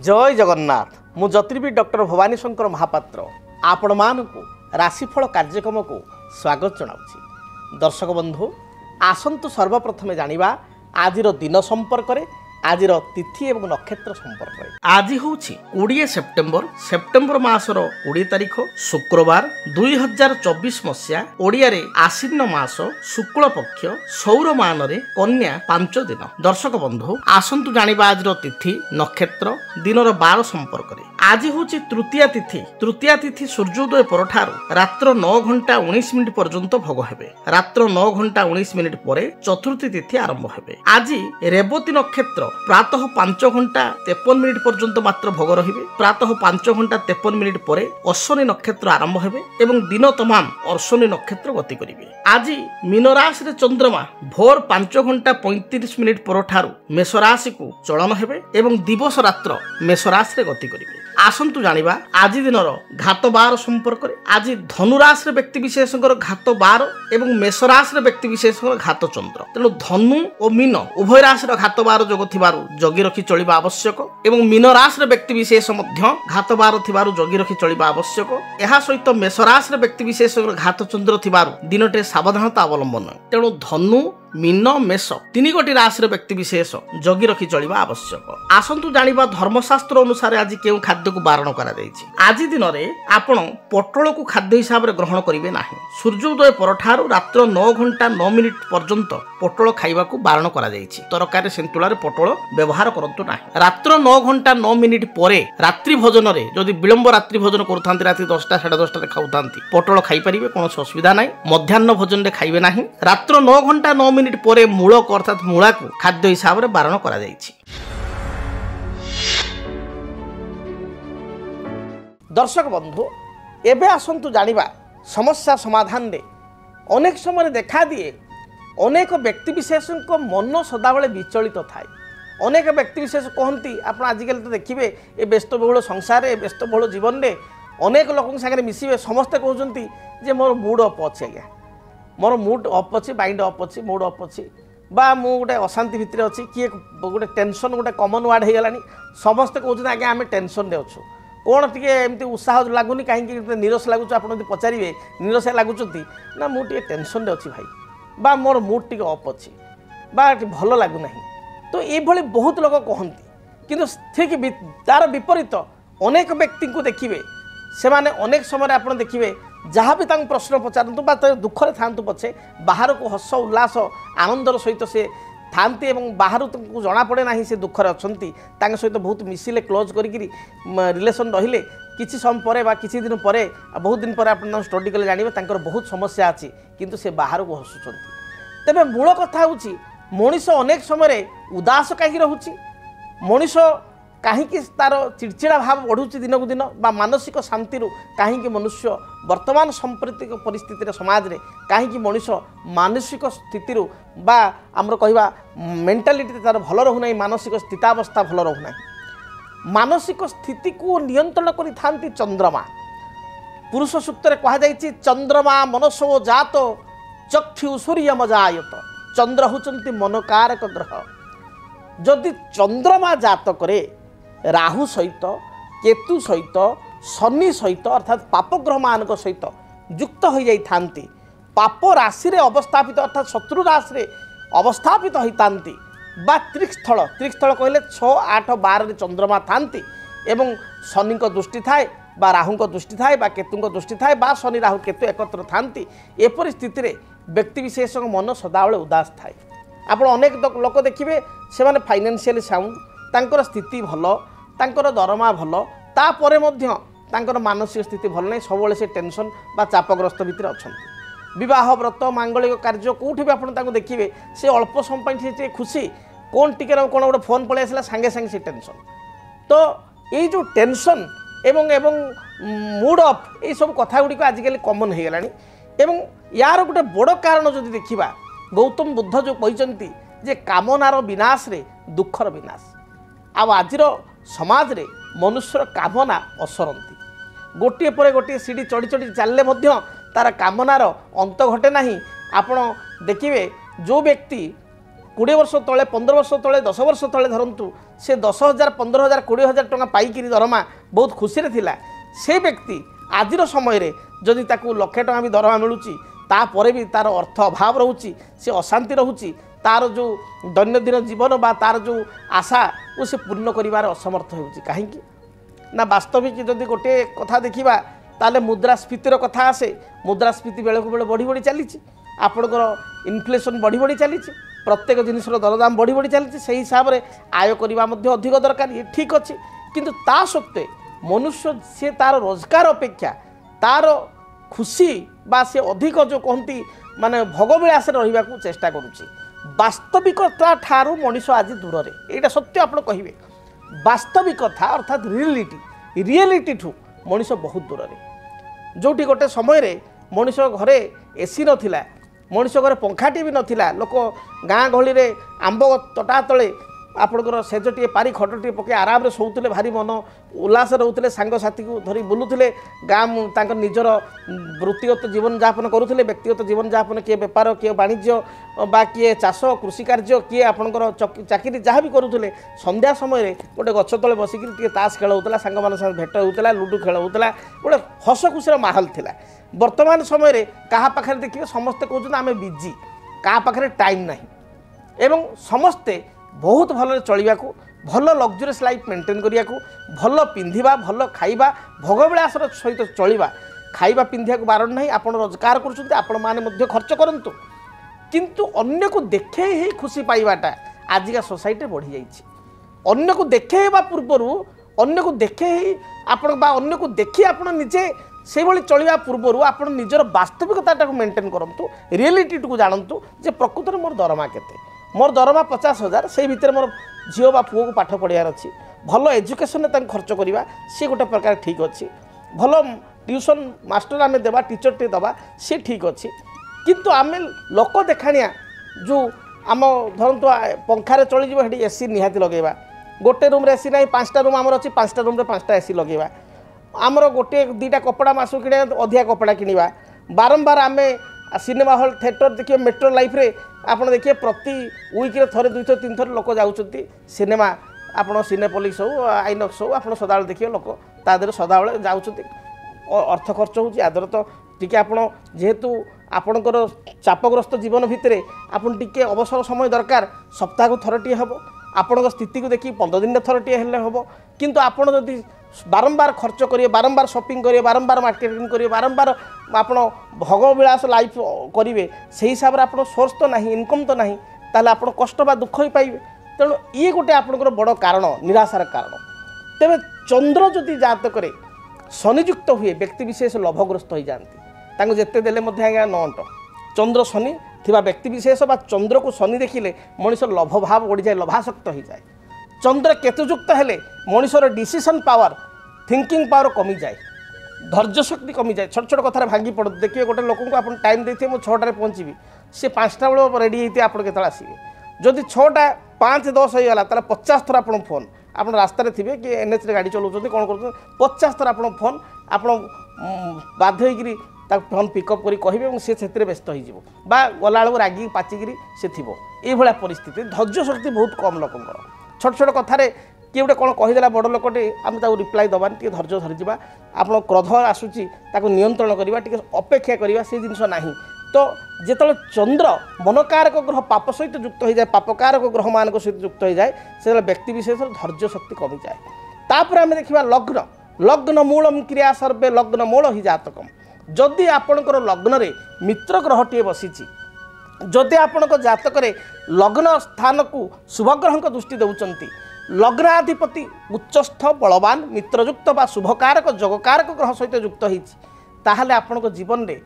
जय जगन्नाथ मु ज्योतिर्विद डॉक्टर भवानी शंकर महापात्र आपण मानकु राशिफल कार्यक्रम को स्वागत जनाऊँ। दर्शक बंधु आसंतु सर्वप्रथम जानिबा आजिर दिन संपर्क रे आजिर तिथि एवं नक्षत्र संपर्क रे। आज होछि 20 सेप्टेम्बर मासर 20 तारिख शुक्रवार 2024 मसिया ओडिया रे आश्विन मास शुक्ल पक्ष सौरमान रे कन्या 5 दिन। दर्शक बंधु आसंतु जानिबा आजिर तिथि नक्षत्र दिनर 12 संपर्क रे। आज होछि तृतीया तिथि सूर्योदय परठारु रात्र 9 घंटा 19 मिनिट पर्यंत भोग हेबे। रात्र 9 घंटा 19 मिनिट परे चतुर्थी तिथि आरंभ हेबे। आज रेवती नक्षत्र प्रातः 5 घंटा 53 मिनिट पर्यंत मात्र भोग रहिबे। प्रातः 5 घंटा 53 मिनिट परे अश्विनी नक्षत्र आरंभ हेबे एवं दिन तमाम अश्विनी नक्षत्र गति करिवे। आज मीन राशि रे चंद्रमा भोर 5 घंटा 35 मिनिट परठारु मेष राशि को चलन हेबे एवं दिवस रात्र मेष राशि रे गति करिवे। आसंतु जानिबा आज दिनर घात 12 संपर्क रे। आज धनु राशि रे व्यक्ति विशेषकर घात 12 एवं मेष राशि रे व्यक्ति विशेषकर घात चंद्र। तेणु धनु और मीन उभय राशि रे घात 12 जोग थिबारु जगी रखी चलिबा आवश्यक एवं मीन राशि रे व्यक्ति विशेष मध्य घात 12 थिबारु जगी रखी चलिबा आवश्यक। एहा सहित मेष राशि रे व्यक्ति विशेषकर घात चंद्र थिबारु दिनटे सावधानता अवलंबन। तेणु धनु मीन मेष तीन गोटी राशि रे व्यक्ति विशेष जगी रखी चलिबा आवश्यक। आसंतु जानिबा धर्मशास्त्र अनुसार आज केउ खाद्य को बारण करा जायछि। आज दिन रे आपण पटल को खाद्य हिसाब रे ग्रहण करिवे नाही। सूर्योदय परठारु रात्र 9 घंटा 9 मिनिट पर्यंत पटल खाइबा को बारण करा जायछि। तरकारी सेंतुला रे पटल व्यवहार करंतु नाही। रात्र 9 घंटा 9 मिनिट परे रात्रि भोजन रे जदि विलंब रात्रि भोजन करथांती रात्रि 10टा 10:30 रे खाउथांती पटल खाइ परिबे कोनो असुविधा नाही। मध्याह्न भोजन रे खाइबे नाही। रात्र 9 घंटा 9 मिनिट परे मूलक अर्थात मूला को खाद्य हिसाब रे बारण करा जायछि। दर्शक बंधु एबे आसंतु जानिबा समस्या समाधान रे अनेक समय देखा दिए अनेक व्यक्ति विशेष को मन सदाबले विचलित थाए। अनेक व्यक्ति विशेष कहती आप आजिकल तो देखिए ए व्यस्तबहुल संसार व्यस्तबहुल जीवन में अनेक लोक सागर मिसवे समस्ते कहते जे मोर मूड अप अच्छे आज्ञा मोर मूड अप अच्छे माइंड अप अच्छे मूड अप अच्छे बा मु गोटे अशांति भितर अच्छी किए गोटे टेंशन गोटे कमन वार्ड हो गलानी समस्ते कहते आज्ञा आम टेंशन रे अच्छु कौन टी एमती उत्साह लगुनि कहीं निरस लगुच आप पचारे निरस लगुच ना मुझे टेंशन रे अच्छी भाई बा मोर मूड टी अप अच्छी बा भल लगुना तो ये बहुत लोग कहती किंतु ठीक तार विपरीत अनेक व्यक्ति को देखिए से माने अनेक समय आप देखिए जहाँ भी प्रश्न पचारतु बा दुखरे था पछे बाहर को हस उल्लास आनंदर सहित से थांती एवं बाहर तुमको जना पड़े ना से दुखरे अच्छा सहित बहुत मिसिले क्लोज करी रिलेसन रहिले किसी समय पर बा किसी दिन पर बहुत दिन पर आप स्टडी कले जानवे बहुत समस्या अच्छी किंतु से बाहर को हसुँच। तेबे मूल कथा हूँ मनीष अनेक समय उदास कहीं रोचे मनीष कहीं तार चिड़चिड़ा भाव बढ़ुची दिन को दिन बा मानसिक शांति कहीं मनुष्य वर्तमान सांप्रतिक परिस्थिति समाज रे कहीं मनीष मानसिक स्थिति बा आमर कहवा मेंटालिटी तार भल रहूना मानसिक स्थितावस्था भल रहूना मानसिक स्थिति को नियंत्रण करि चंद्रमा। पुरुष सूक्त रे कहा जायछि चंद्रमा मनसो जात चक्षु सूर्य मजायत चंद्र होचंती मनकारक ग्रह। जदि चंद्रमा जात करे राहु सहित केतु सहित शनि सहित अर्थात पापग्रह मान सहित युक्त हो जाती पाप राशि रे अवस्थापित अर्थात शत्रु राशि रे अवस्थापित होता बा त्रिस्थल कहले 6, 8, 12 रे चंद्रमा थांती एवं शनि दृष्टि थाए बा राहु दृष्टि थाए बा केतु दृष्टि थाए बा शनि राहु केतु एकत्र थांती एपरि स्थिति रे व्यक्ति विशेष मन सदाबले उदास थाए। आप अनेक लोक देखिए से माने फाइनेंशियली साउंड तांकर स्थिति भल तांकर दरमा भल तापरे मध्य तांकर मानसिक स्थिति भल नहीं सब से टेंशन बा चापग्रस्त भितर अच्छा। विवाह व्रत मांगलिक कार्य कौटी भी आप देखिए से अल्प समय से खुशी कौन टिके कौन गोटे फोन पलि आसला सांगे सांगे से टेंशन। तो ये जो टेंशन एवं एवं मूड अफ ये सब कथा गुड़िक आजिकल कमन हो गलानी एवं यार गोटे बड़ कारण जो देखा गौतम बुद्ध जो कहते जे कामनार विनाश रे दुखर विनाश आज समाज रे मनुष्यर कामना असरती गोटे पर गोटे सीढ़ी चढ़ी चढ़ी चलले तार कामनार अंत घटे नहीं। आपण देखिए जो व्यक्ति 20 वर्ष तले 15 वर्ष तले 10 वर्ष तले धरतु से 10,000 15,000 20,000 टंका पाइक दरमा बहुत खुशी थिला से व्यक्ति आज समय जदि ताकू लक्षे टंका भी दरमा मिलूँ तापर भी तार अर्थ अभाव रोचे से अशांति रोचे तार जो दैनंदिन जीवन बा तार जो आशा वो से पूर्ण करिवार असमर्थ होउची कहीं ना वास्तविक जदि गोटे कथा देखिबा ताले मुद्रास्फीतिर कथा आसे मुद्रास्फीति बेले को बेले बढ़ी बढ़ी चली आपणकर इनफ्लेशन बढ़ी बढ़ी चली प्रत्येक जिनिसर दरदाम बढ़ी बढ़ी चली से हिसाब से आय करवा अधिक दरकार ये ठीक अच्छे किंतु ता सत्वे मनुष्य से तार रोजगार अपेक्षा तार खुशी बा से अधिक जो कहती माने भोगविलास रहा चेष्टा करुच्ची वास्तविकता ठारू मनीष आज दूर यहाँ सत्य आप कहे वास्तविकता अर्थात रियलिटी ठू मनीष बहुत दूर जोटी गोटे समय मनीष घरे एसी नथिला मनीष घरे पंखाटी भी नथिला लोक गाँ गहली रे आंब तटा तले आपणकर सेजटे पारी खटटे पके आराम से शोते भारी मन उल्लास रोते सांगसाथी को धरी बुलूले गाँ निजर वृत्तिगत जीवन यापन करुले व्यक्तिगत जीवन यापन किए बेपार किए वाणिज्य बा किए चाष कृषि कार्य किए आपणकर चाकरी जहाँ भी करुले संध्या समय गोटे गछ तले बसिक ताश खेल होता सांग मान भेट होता लुडु खेल होता गोटे हस खुशी माहौल थिला वर्तमान समय क्या पाखे देखिए समस्ते कहते आम बिजी क्या पाखे टाइम ना एवं समस्ते बहुत भल चलने को भल लग्जरीयस लाइफ मेंटेन करने को भल पिंधा भल खाइबा भोगविलास सहित चलवा खाइबा पिंधा को बारण नहीं आप रोजगार कर खर्च करूँ किंतु अन्य को देखे ही खुशी पाइबाटा आजिका सोसाइटी बढ़ी जाइए अन्य को देखेवा पूर्वर अन्य को देखे ही आपण बा अन्य को देखी आप निजे से भाई चलवा पूर्वर आप निजर वास्तविकता मेंटेन करूँ रियलिटी को जानतु जे प्रकृत में मोर दरमा केते मोर दरमा 50,000 से भितर मोर झील बा पुओ को पाठ पढ़ार अच्छी भल एजुकेशन खर्च करवा सी गोटे प्रकार ठीक अच्छी भल ट्यूशन मास्टर आम देवा टीचर टे दबा सी ठीक अच्छी किंतु आम लोक देखाणिया जो आम धरतु पंखारे चलीज हेटी एसी निहाती लगेगा गोटे रूम एसी ना 5टा रूम आमर अच्छी 5टा रूम 5टा एसी लगेगा आमर गोटे 2टा कपड़ा मासु कि अधिका कपड़ा किणवा बारंबार आम सिनेमा हॉल थिएटर देखिए मेट्रो लाइफ रे आपड़ देखिए प्रति वीक्रे थे 2 थर 3 थर लोक जाऊँच सिनेमा आपड़ सिनेपोलिक्स हो आइनक्स हो आप सदा देखिए लोक तादेह सदा जाऊँच अर्थ खर्च हो आदर तो टी आप जेहेतु आपणकर चापग्रस्त जीवन भितर आपन टी अवसर समय दरकार सप्ताह को थरटे हम आपण स्थिति को देखिए 15 दिन थरटे हेल्ले हम किंतु आपड़ जदि बारंबार खर्च करिए बारंबार शॉपिंग करिए बारंबार मार्केटिंग करिए बारंबार आपण भोगविलास लाइफ करेंगे से हिसाब से आप सोर्स तो ना इनकम तो ना ताल आप कष्ट बा दुख ही पाइबे तेणु ये गोटे आपंकर बड़ कारण निराशार कारण तेरे चंद्र जदि जातक शनियुक्त हुए व्यक्ति विशेष लोभग्रस्त हो जाती जिते देले आज्ञा न अंट चंद्र शनि थिबा व्यक्ति विशेष बा चंद्र को शनि देखिले मनीष लोभ भाव बढ़ी जाए लोभासक्त हो जाए चंद्र केतुयुक्त हेले मनीषर डिसीजन पावर थिंकिंग पावर कमी जाए धैर्य शक्ति कमी जाए छोट छोट कथार भांगी पड़ देखिए गोटे लोक को आप टाइम देते मुझे 6टार पहुँची सी 5टा बेल रेडी होते आप आसवे जदि 6टा 5-10 होगा तार 50 थर आप फोन आप रास्तार थे कि एनएच गाड़ी चलाऊँ कौन कर 50 थर आप फोन आप बाध्य होकर फोन पिकअप कर कहे सी से व्यस्त हो गला रागिक पाचिकी से थी ये परिस्थिति धैर्य शक्ति बहुत कम लोकर छोट छोट कथार किए गोटे कौन कहीदेला बड़ लोकटे आम रिप्लाई दबानी टे धैर्य धरीजा आप क्रोध आसूची नियंत्रण करवा टे अपेक्षा करवा से जिनस ना तो जिते चंद्र मनकारक ग्रह पाप सहित युक्त हो जाए पापकारक ग्रह मान सहित युक्त हो जाए से व्यक्ति विशेष धैर्य शक्ति कमी जाए तापर आम देखा लग्न लग्न मूलम क्रिया सर्वे लग्न मूल ही जातकम जदि आपणकर लग्न रे मित्र ग्रहटे बसी जदि आपण जातक लग्न स्थान को शुभग्रह दृष्टि दौरान लग्नाधिपति उच्चस्थ बलवान मित्रयुक्त बा शुभकारक जोगकारक ग्रह सहित युक्त होता आपण जीवन में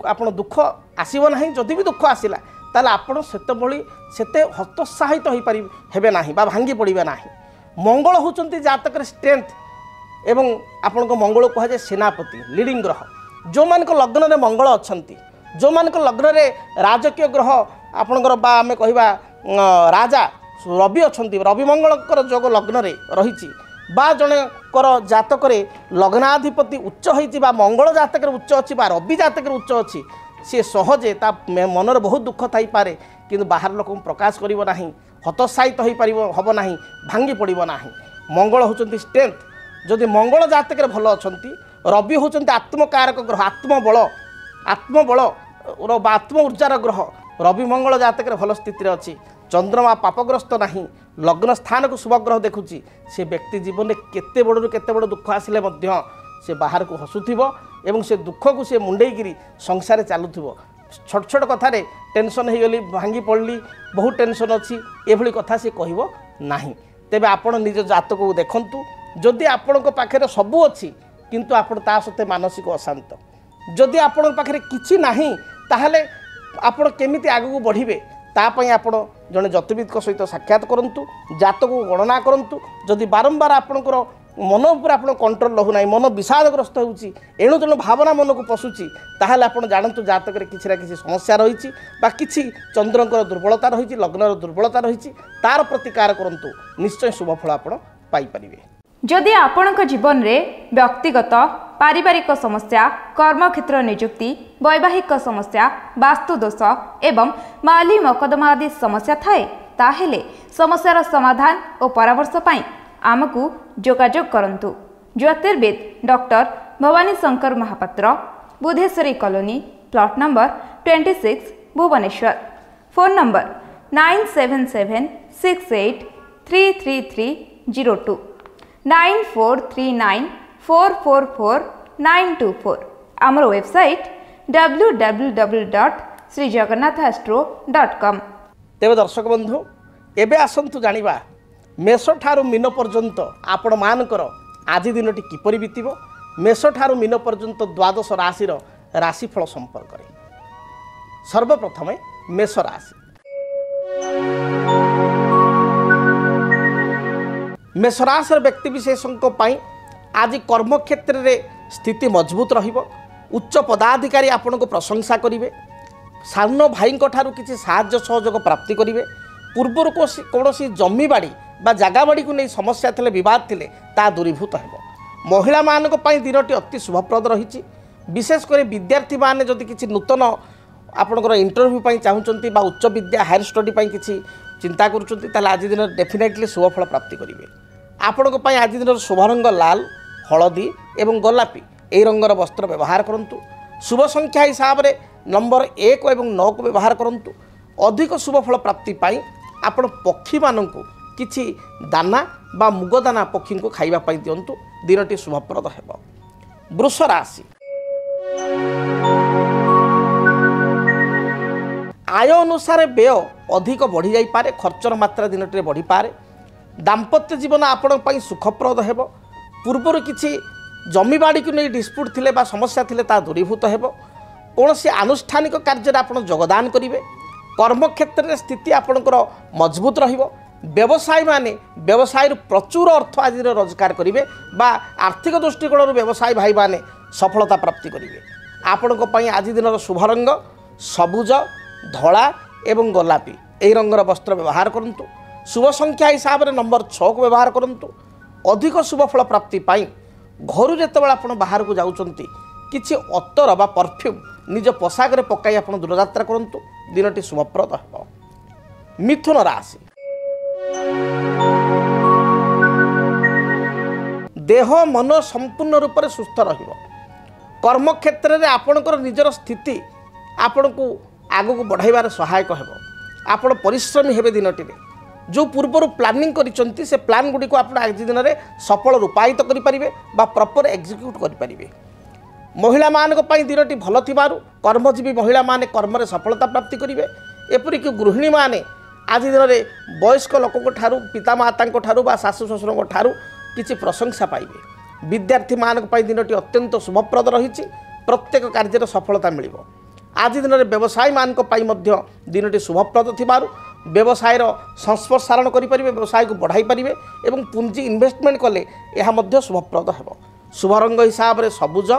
आप दुख आसब ना जदि भी दुख आसला ताल आपण से हतोत्साहित हो पारे ना भांगी पड़े ना मंगल होती जातक स्ट्रेंथ एवं आपण मंगल कहुए सेनापति लीडिंग ग्रह जो मान लग्न में मंगल अच्छा जो मान लग्न में राजकीय ग्रह आपणकर बा आम कहिबा राजा रवि अच्छा रवि मंगलकर जोग लग्न में रही बा जनकर जातक लग्नाधिपति उच्च होती मंगल जातक उच्च अच्छी रवि जातक उच्च अच्छी सी सहजे मनर बहुत दुख थी पारे कि बाहर लोक प्रकाश करना हतोत्साहित हो पार हम ना भांगी पड़ो ना। मंगल होती स्ट्रेंथ, जदि मंगल जातक भल अच्छा, रवि होती आत्मकारक ग्रह, आत्मबल आत्म ऊर्जार ग्रह। रवि मंगल जातक भल स्थित अच्छी। चंद्रमा पापग्रस्त नहीं, लग्न स्थान को शुभग्रह देखुची, से व्यक्ति जीवन में केते बड़ू केते बड़ दुख आसिले से बाहर को हसुथिबो एवं से दुख को से मुंडेगिरी संसार चलुथिबो। छोट छोट कथार टेंशन हो गली, भांगी पड़ली, बहुत टेंशन अच्छी, एभली कथा से कहब नहीं। तेबे आपण निज जातक को देखंतु, जदि आपण पाखे सबू अच्छी किंतु आपण ता सत्ते मानसिक अशांत, जदि आपण पाखे किछि नहीं ताहले आपण केमिति आगु बढ़िबे, तापाई आपण जड़े ज्योतिविद सहित साक्षात करूँ, जातक को गणना करूँ। जदि बारंबार आपणकर मन उपर आप कंट्रोल रहूना, मन विषादग्रस्त होउची, एणु तेणु भावना मन को पशुची, ताहले आपण जानतु जातक किसी ना किसी समस्या रही बा किसी चंद्रकर दुर्बलता रही, लग्नर दुर्बलता रही, तार प्रतिकार करूँ, निश्चय शुभफल आपण पाई परिबे। जदि आपणक जीवन में व्यक्तिगत पारिवारिक समस्या, कर्मक्षेत्र नियुक्ति, वैवाहिक समस्या, वास्तुदोष एवं माली मकदमा आदि समस्या थाए, ताहेले समस्यार समाधान और परामर्श पाई आमकु जोगाजोग करंतु। ज्योतिर्विद doctor Bhabani Shankar Mahapatra, Budheswari colony, plot number 26, Bhubaneswar. Phone number 9776833302, 9439444924। आमर वेबसाइट www.srijagannathastro.com। तेज दर्शक बंधु, एबे आसंतु जानिबा मेष ठारू मीन पर्यंत आपण मानकर आज दिनटी किपरि बीतिबो। मेष ठारू मीन पर्यंत द्वादश राशिर राशिफल संपर्क में सर्वप्रथम मेष राशि। मेष राशि व्यक्तिविशेषों आज कर्मक्षेत्र में स्थिति मजबूत रहिबो। उच्च पदाधिकारी आपण को प्रशंसा करेंगे। सान भाई किसी साहाय्य सहयोग प्राप्ति करेंगे। पूर्वर कौन जमी बाड़ी बा जगह बाड़ी को नहीं समस्या थिले, विवाद थिले, ता दूरीभूत हो। महिला मानक पई दिनटी अति शुभप्रद रही। विशेषकर विद्यार्थी माने जदि किसी नूतन आपणकर इंटरव्यू पई चाहूचंती बा उच्च विद्या हायर स्टडी पई किसी चिंता करूचंती, ताले आज दिन डेफिनेटली शुभफल प्राप्ति करेंगे। आपणक पई आज दिन शुभ रंग लाल, हलदी एवं गोलापी यही रंगर वस्त्र व्यवहार करंतु। शुभ संख्या हिसाब से नंबर 1 और 9 को व्यवहार करंतु। अधिक शुभफल प्राप्ति पाई आपण पक्षी मानंकु किछि दाना बा मुग दाना पक्षी को खाइबा पाई दियंतु। दिनटी शुभप्रद हेबो। वृष राशि। आय अनुसार व्यय अधिक बढ़ी जाई पारे, खर्चर मात्रा दिनटी बढ़ी पारे। दाम्पत्य जीवन आपण पाई सुखप्रद हेबो। पूर्वर किछि जमी बाड़ी को नहीं डिस्प्यूट थिले बा समस्या थिले ता दूरीभूत हेबो। कौनसी आनुष्ठानिक कार्य आपण योगदान करेंगे। कर्मक्षेत्र में स्थिति आपणकर मजबूत रहिबो। व्यवसायी माने व्यवसाय प्रचुर अर्थ आज रोजगार करेंगे बा आर्थिक दृष्टिकोण व्यवसायी भाई माने सफलता प्राप्ति करेंगे। आपण आज दिन शुभ रंग सबुज, धला एवं गोलापी यही रंगर वस्त्र व्यवहार करंतु। शुभ संख्या हिसाब से नंबर 6 को व्यवहार करंतु। अधिक शुभफल प्राप्ति पाई घर जितेबाला आप बाहर को जाउचंती किछि अत्तर बा परफ्यूम निज पोशाक रे पकाई आप दूरयात्रा करंतु। दिनटी शुभप्रद हेबो। मिथुन राशि। देह मन संपूर्ण रूप से सुस्थ रहिबो। कर्मक्षेत्र में आपणकर निजर स्थिति आपण को आगु को बढ़ाइबार सहायक हेबो। आपण परिश्रमी हेबे दिनटी रे। जो पूर्वर प्लानिंग करिसंती से प्लान गुडी को आपण आज दिन में सफल रूपायित करि परिबे बा प्रॉपर एग्जीक्यूट करि परिबे। महिला मानक पई दिनटी भल थिबारु कर्मजीवी महिला माने कर्म रे सफलता प्राप्ति करिवे। एपरिक गृहिणी माने आज दिन में वयस्क लोक ठारू पितामाता ठारू बा सासु ससुर ठारू किछि प्रशंसा पाइबे। विद्यार्थी मानक पई दिनटी अत्यंत शुभप्रद रही। प्रत्येक कार्य सफलता मिलिबो। आज दिन में व्यवसायी मानक पई मध्य दिनटी शुभप्रद थिबारु व्यवसायर संस्पर्शारण करेंगे। व्यवसाय को बढ़ाई पारे एवं पुंजी इन्वेस्टमेंट कले यह मध्य शुभप्रद हेबो। शुभ रंग हिसाब से सबुज,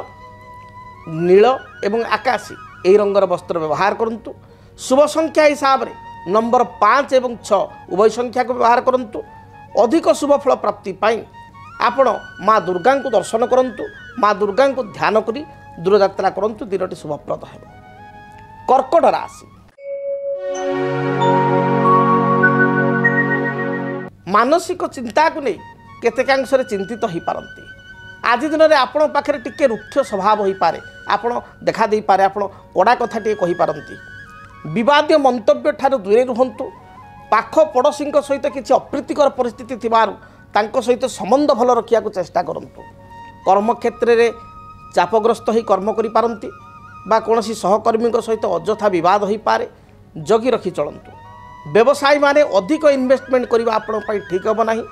नील एवं आकाशी यही रंगर वस्त्र व्यवहार करंतु। शुभ संख्या हिसाब से नंबर 5 एवं 6 उभय संख्या को व्यवहार करंतु। अधिक शुभफल प्राप्ति पाई आपण माँ दुर्गा को दर्शन करंतु। माँ दुर्गा को ध्यान करी दूरयात्रा करंतु। दिनटी शुभप्रद हेबो। कर्कट राशि। मानसिक चिंता को नहीं केतेकांश चिंतित हो पारती। आज दिन में आपण पाखे टिके रुक्ष स्वभाव हो पारे, आपण देखा दे पारे, आपण कड़ा कथा टे कहि पारंती। विवादीय मंतव्य ठार दूरे रुहंतु। पाख पड़ोशी सहित किसी अप्रीतिकर परिस्थिति थिबारु तांको सहित संबंध भल रखिया को चेष्टा करंतु। कर्म क्षेत्र में चापग्रस्त हो कर्म करि पारंती बा कोनोसी सहकर्मी सहित अजथा विवाद हो पारे, जगी रखी चलंतु। व्यवसायी माने अधिक इन्वेस्टमेंट करबा आपण पई ठीक हो नाही।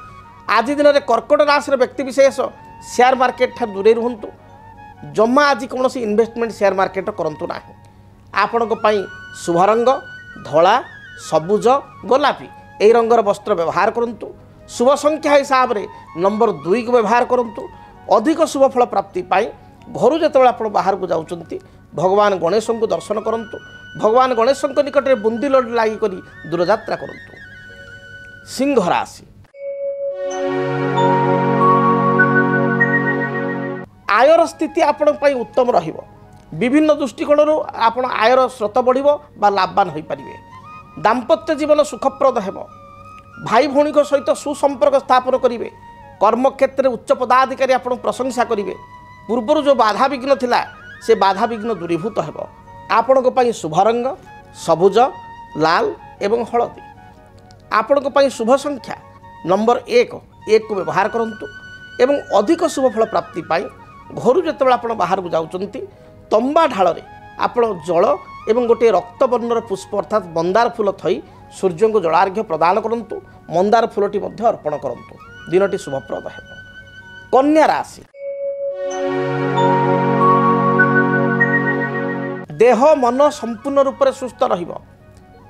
आज दिन में कर्कट राशि व्यक्ति विशेष शेयर मार्केट ठार दूरे रुहंतु। जमा आज कौन इन्वेस्टमेंट शेयर मार्केट करंतु नाही। आपण शुभ रंग धला, सबुज, गोलापी यही रंगर वस्त्र व्यवहार करंतु। शुभ संख्या हिसाब से नंबर 2 को व्यवहार करंतु। अधिक शुभ फल प्राप्ति पाई घर जो आप बाहर को जाउचंती भगवान गणेश को दर्शन करंतु। भगवान गणेश निकट में बुंदी लड्डू लागी करी दूरयात्रा करंतु। सिंह राशि आयर स्थिति आपण उत्तम रहिबो। विभिन्न दृष्टिकोण आपण आयर स्रोत बढ़िबो बा लाभवान होई परिबे। दाम्पत्य जीवन सुखप्रद हेबो। भाई भौणी सहित सुसंपर्क स्थापन करिवे। कर्म क्षेत्र में उच्च पदाधिकारी आपण प्रशंसा करिवे। पूर्वर जो बाधा विघ्न थिला से बाधा विघ्न दूरीभूत हेबो। आपण को शुभ रंग सबुज, लाल एवं हलदी। आपण को शुभ संख्या नंबर 1 को व्यवहार करंतु एवं अधिक शुभ फल प्राप्ति पाई घर जो आप बाहर को जाउचंती तंबा ढाल आप जल एवं गोटे रक्त वर्णर पुष्प अर्थात मंदार फूल थई सूर्य को जलार्घ्य प्रदान करंतु। मंदार फूलटी मध्य अर्पण करंतु। दिनटी शुभप्रद हेबो। कन्या राशि देह मन संपूर्ण रूप से सुस्थ रहिबो।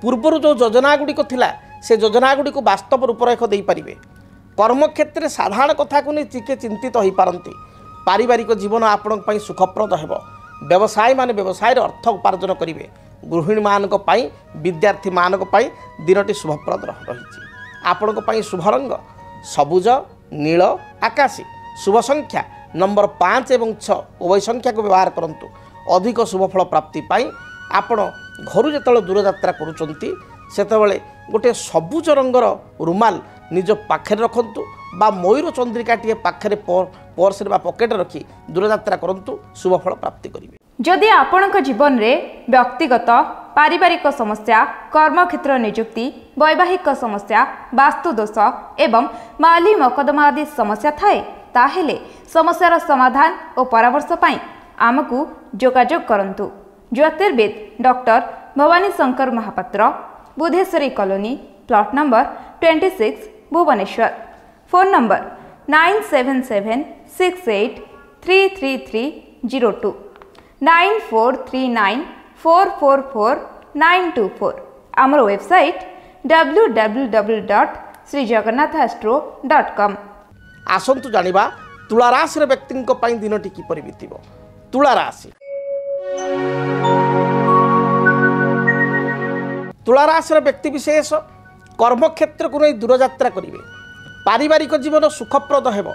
पूर्वर जो योजना गुड़िक थिला से योजना गुड़िक वास्तव रूपरेख दे पारिबे। कर्म क्षेत्र में साधारण कथा को नहीं टिके चिंतित हो पारंती। पारिवारिक जीवन आपण सुखप्रद हेबो। व्यवसायी माने व्यवसाय अर्थ उपार्जन करेंगे। गृहिणी मानक पई विद्यार्थी मानक पई दिनटी शुभप्रद रही। आपण शुभ रंग सबुज, नील, आकाशी। शुभ संख्या नंबर 5 एवं 6 उभय संख्या को व्यवहार करंतु। अधिक शुभ फल प्राप्ति पाई आपण घर जो दूरयात्रा करुचंती सेतबेले गोटे सबुज रंगर रुमाल निज पाखे रखंतु बा मयूर चंद्रिका टे पाखे पर्स बा पकेट रखी दूरयात्रा करंतु। शुभ फल प्राप्ति करिवे। जदि आपणक जीवन में व्यक्तिगत पारिवारिक समस्या, कर्मक्षेत्र नियुक्ति, वैवाहिक समस्या, वास्तुदोष एवं माली मकदमा आदि समस्या थाए ताहेले समस्यार समाधान और परामर्श पाई आमकु जोगाजोग करंतु। ज्योतिर्विद doctor Bhabani Shankar Mahapatra, Budheswari colony, plot number 26, Bhubaneswar. Phone number 9776833302 9439444924। आमर वेबसाइट www.srijagannathastro.com। आसंतु जानिबा तुला राशि व्यक्ति दिनटी किपरि बीतिबो। तुला राशि तुला राशि व्यक्ति विशेष कर्म क्षेत्र को नहीं दूरयात्रा करेंगे। पारिवारिक जीवन सुखप्रद हेबो।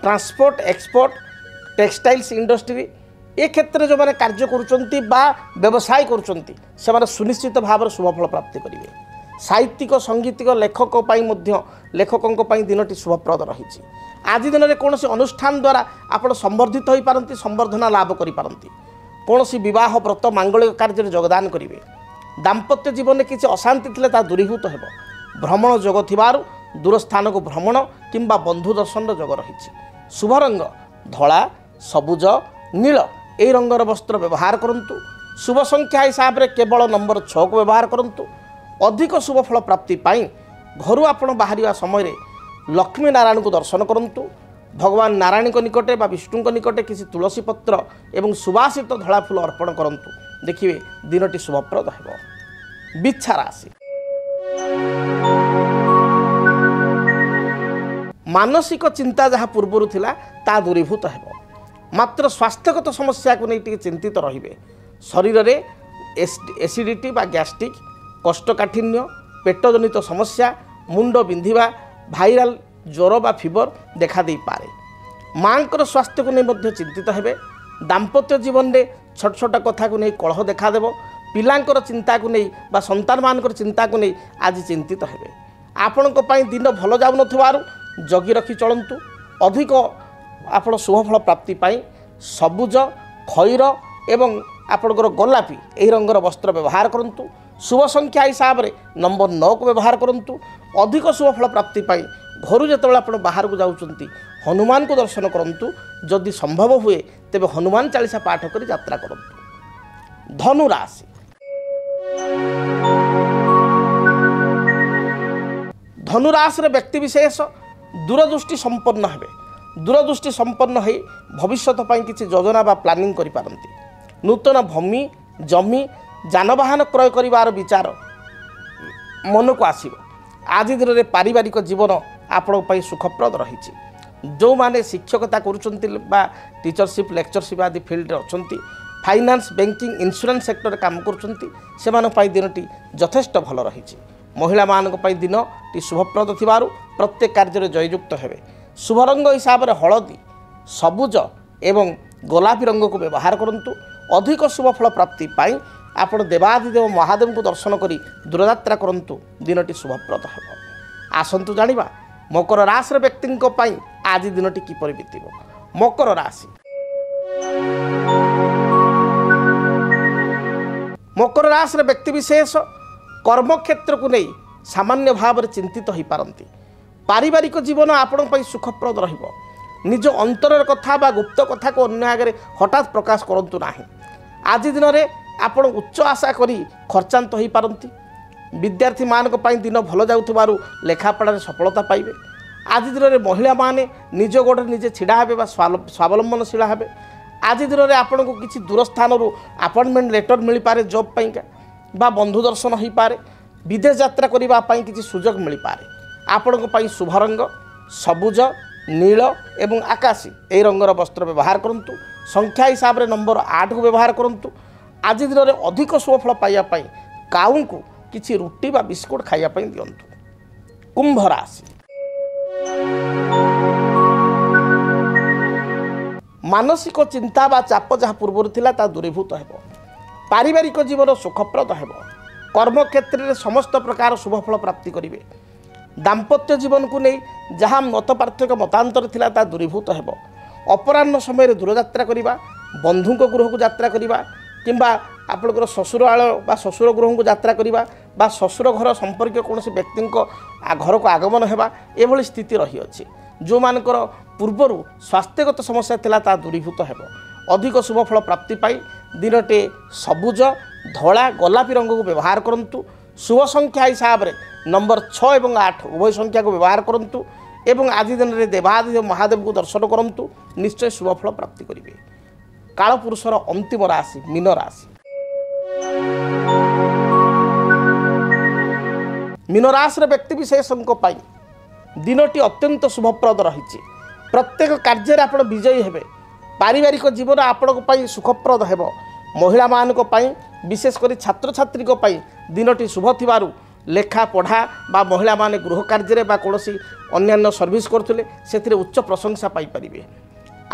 ट्रांसपोर्ट, एक्सपोर्ट, टेक्सटाइल्स इंडस्ट्री ए क्षेत्र जो मैंने कार्य करुचंती बा व्यवसाय करुचंती से माने सुनिश्चित भाव शुभफल प्राप्ति करेंगे। साहित्यिक, संगीतिक लेखकों पई दिनटी शुभप्रद रही। आज दिन में कौन अनुष्ठान द्वारा आप संवर्धित हो पारती, संवर्धना लाभ करि पारंती। कौन विवाह, व्रत, मांगलिक कार्य योगदान करेंगे। दाम्पत्य जीवन में किसी अशांति थिले ता दूरीभूत हेबो। भ्रमण जोग थिबारु दूर स्थान को भ्रमण किंबा बंधु दर्शन जोग रही। शुभ रंग धला, सबुज, नील यही रंगर वस्त्र व्यवहार करंतु। शुभ संख्या हिसाब से केवल नंबर 6 को व्यवहार करंतु। अधिक शुभ फल प्राप्ति पाई घर आपण बाहर समय लक्ष्मी नारायण को दर्शन करंतु। भगवान नारायण निकटे बा विष्णु निकटे किसी तुलसी पत्र एवं सुवासित धला फूल अर्पण करंतु। देखिए दिनटी शुभप्रद हेबो। बिच्छा राशि मानसिक चिंता जहाँ पूर्वर थिला ता दूरीभूत हेबो। मात्र स्वास्थ्यगत समस्या को नहीं चिंतित रहिबे। शरीर में एसिडिटी बा गैस्ट्रिक, कोष्ठकाठिन्य, पेटजनित समस्या, मुंड बिंधिबा, भाइराल ज्वर बा फीवर देखा दे पारे। मांकर स्वास्थ्य को नहीं मध्य चिंतित हेबे। दाम्पत्य जीवन में छोट छोट कथा को नहीं कलह देखा देबो। पिलांकर चिंता को नहीं बा संतान मानकर चिंता को नहीं आज चिंतित हेबे। ଆପଣଙ୍କ ପାଇଁ ଦିନ ଭଲ ଯାଉନଥିବାରୁ ଜଗି ରଖି ଚଳନ୍ତୁ। ଅଧିକ ଆପଣ ଶୁଭଫଳ ପ୍ରାପ୍ତି ପାଇଁ ସବୁଜ, ଖଇର ଏବଂ ଆପଣଙ୍କର ଗୋଲାପୀ ଏହି ରଙ୍ଗର ବସ୍ତ୍ର ବ୍ୟବହାର କରନ୍ତୁ। शुभ संख्या हिसाब से नंबर 9 को व्यवहार करंतु। अधिक शुभ फल प्राप्ति पाई घर जो आप बाहर को जाऊँच हनुमान को दर्शन करंतु। जदि संभव हुए तेबे हनुमान चालीसा पाठ कर यात्रा करंतु। धनु राशि धनुराशि व्यक्ति विशेष दूरदृष्टि संपन्न हेबे। दूरदृष्टि संपन्न हो भविष्य किसी योजना बा प्लानिंग करि पारंती। नूतन भूमि जमी जानवाहन क्रय करिवार विचार मन को आसिब। आज दिन में पारिवारिक जीवन आपण सुखप्रद रही। जो माने शिक्षकता करुचंती बा टीचरशिप लेक्चरशिप आदि फील्ड अच्छा फाइनान्स बैंकिंग इंश्योरेंस सेक्टर काम करुचंती से दिनटी यथेष्ट भल रही। महिला मानक दिन टी शुभप्रद थिबारु प्रत्येक कार्य जययुक्त हेबे। शुभ रंग हिसाब से हलदी सबुज एवं गोलापी रंग को व्यवहार करंतु। अधिक शुभ फल प्राप्ति पाई आपण देवादिदेव महादेव को दर्शन करी दूरयात्रा करंतु। दिनटी शुभप्रद हेबो। आसंतु जानिबा मकर राशि व्यक्ति आज दिनटी किपरि बीतिब। मकर राशि मकर राशि व्यक्ति विशेष कर्मक्षेत्र को नहीं सामान्य भाव में चिंतित हो पारती। पारिवारिक जीवन आपण सुखप्रद रहिबो। निज अंतर कथा बा गुप्त कथा को अन्य आगे हठात प्रकाश करंतु नाही। आज दिन में आपण उच्च आशा करी खर्चांत हो पारती। विद्यार्थी मानक दिन भल जाउथबारु लेखापढ़ा सफलता पाइबे। आज दिन में महिला माने निज गोड़े निजे छिड़ा हेबे बा स्वावलंबनशील हेबे। आज दिन में आपण को किसी दूर स्थान अपॉइंटमेंट लेटर मिल पारे जॉब पाइका बा बंधु दर्शन हो पारे। विदेश यात्रा करने किसी सुजोग मिल पारे। आपण शुभ रंग सबुज नील एवं आकाशी यही रंगर वस्त्र व्यवहार करंतु। संख्या हिसाब से नंबर 8 को व्यवहार करंतु। आज दिन में अधिक शुभफल पाइबापी काऊ को किसी रुटी बा बिस्कुट खाइबापी दिंतु। कुंभ राशि मानसिक चिंता बा चाप जहाँ पूर्व थिला ता दूरीभूत हेबो। पारिवारिक जीवन सुखप्रद हेबो। कर्मक्षेत्र में समस्त प्रकार शुभफल प्राप्ति करिवे। दाम्पत्य जीवन को नहीं जहाँ मत पार्थक्य मतांतर थिला ता दूरीभूत हेबो। अपराह्न समय दूरयात्रा करिबा, बंधु गृह को यात्रा करिबा किंबा आपणकर ससुराल बा ससुर गृह को यात्रा करिबा बा ससुर घर संपर्क कौन व्यक्ति घर को आगमन हेबा एभली स्थिति रही अछि। जो मानकर पूर्वर स्वास्थ्यगत समस्या थिला ता दूरीभूत हेबो। अधिक शुभफल प्राप्ति पाई दिनटे सबुज धला गोलापी रंग को व्यवहार करंतु। शुभ संख्या हिसाब से नंबर 6 एवं 8 उभय संख्या को व्यवहार करंतु एवं आज दिन में देवादिदेव महादेव को दर्शन करंतु। निश्चय शुभफल प्राप्ति करिवे। कालपुरुषर अंतिम राशि मीन राशि। मीन राशि व्यक्ति विशेषों दिनटी अत्यंत शुभप्रद रही। प्रत्येक कार्य आप विजयी हेबे। पारिवारिक जीवन आपण सुखप्रद हेबो। महिला मानक विशेषकर छात्र छात्री दिनटी शुभ थिबारु लेखा पढ़ा बा महिला माने गृह कार्य बा कौनसी अन्यान्य सर्विस करथुले सेथिरे उच्च प्रशंसा पाई परिबे।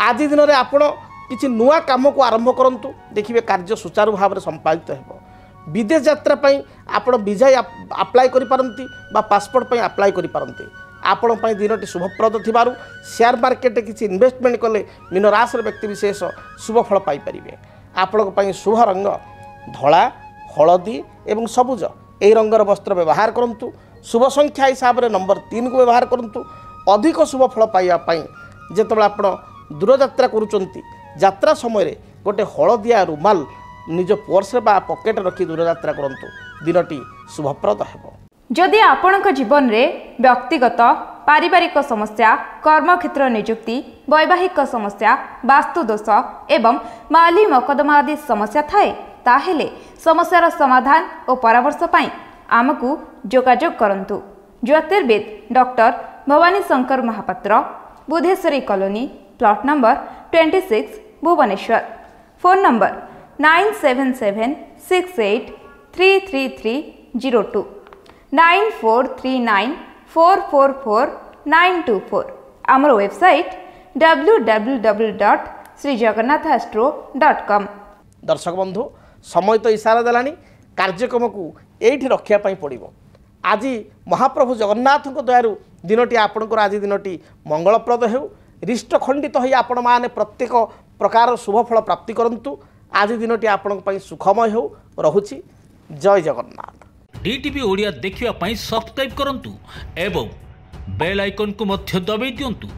आज दिन में आपण किसी नुआ काम को आरंभ करंतु। देखिए कार्य सुचारू भाव में संपादित हेबो। विदेश यात्रा पई आपण वीजा अप्लाई करि पारंती बा पासपोर्ट पई अप्लाई करि पारंती। आपण पई दिनटी शुभप्रद थिबारु शेयर मार्केट किसी इन्वेस्टमेंट कले मीन राशि व्यक्ति विशेष शुभफल पाई परिबे। आपण पई शुभ रंग धला हलदी एवं सबुज यही रंगर वस्त्र व्यवहार करंतु। शुभ संख्या हिसाब से नंबर 3 को व्यवहार करंतु। अधिक शुभफल पाइबापी जेतबेले आपण दूरयात्रा करुचंती यात्रा समय गोटे हलदिया रुमाल निज पर्स बा पॉकेट रखी दूरयात्रा करंतु। दिनटी शुभप्रद हेबो। जदि आपणक जीवन में व्यक्तिगत पारिवारिक समस्या कर्मक्षेत्र नियुक्ति वैवाहिक समस्या वास्तुदोष एवं माली मकदमा आदि समस्या थाए ताहेले समस्यार समाधान और परामर्श पाई आमको जोगाजोग करंतु। ज्योतिर्विद doctor Bhabani Shankar Mahapatra Budheswari colony plot number 26 Bhubaneswar. Phone number 9776833302 9439444924। आमर वेबसाइट www.srijagannathastro.com। दर्शक बंधु समय तो इशारा देलानी कार्यक्रम को एठी रखिया पई पड़िबो। आज महाप्रभु जगन्नाथ दयारू दिनटी आपणकर आज दिनटी मंगलप्रद हो रिष्ट खंडित हो आपण मैंने प्रत्येक प्रकार शुभफल प्राप्ति करंतु आज दिनटी आपण सुखमय हो रहुछि। जय जगन्नाथ। डीटीवी ओडिया देखिवा सब्सक्राइब करंतु एवं बेल आइकन को मध्य दबाई दियंतु।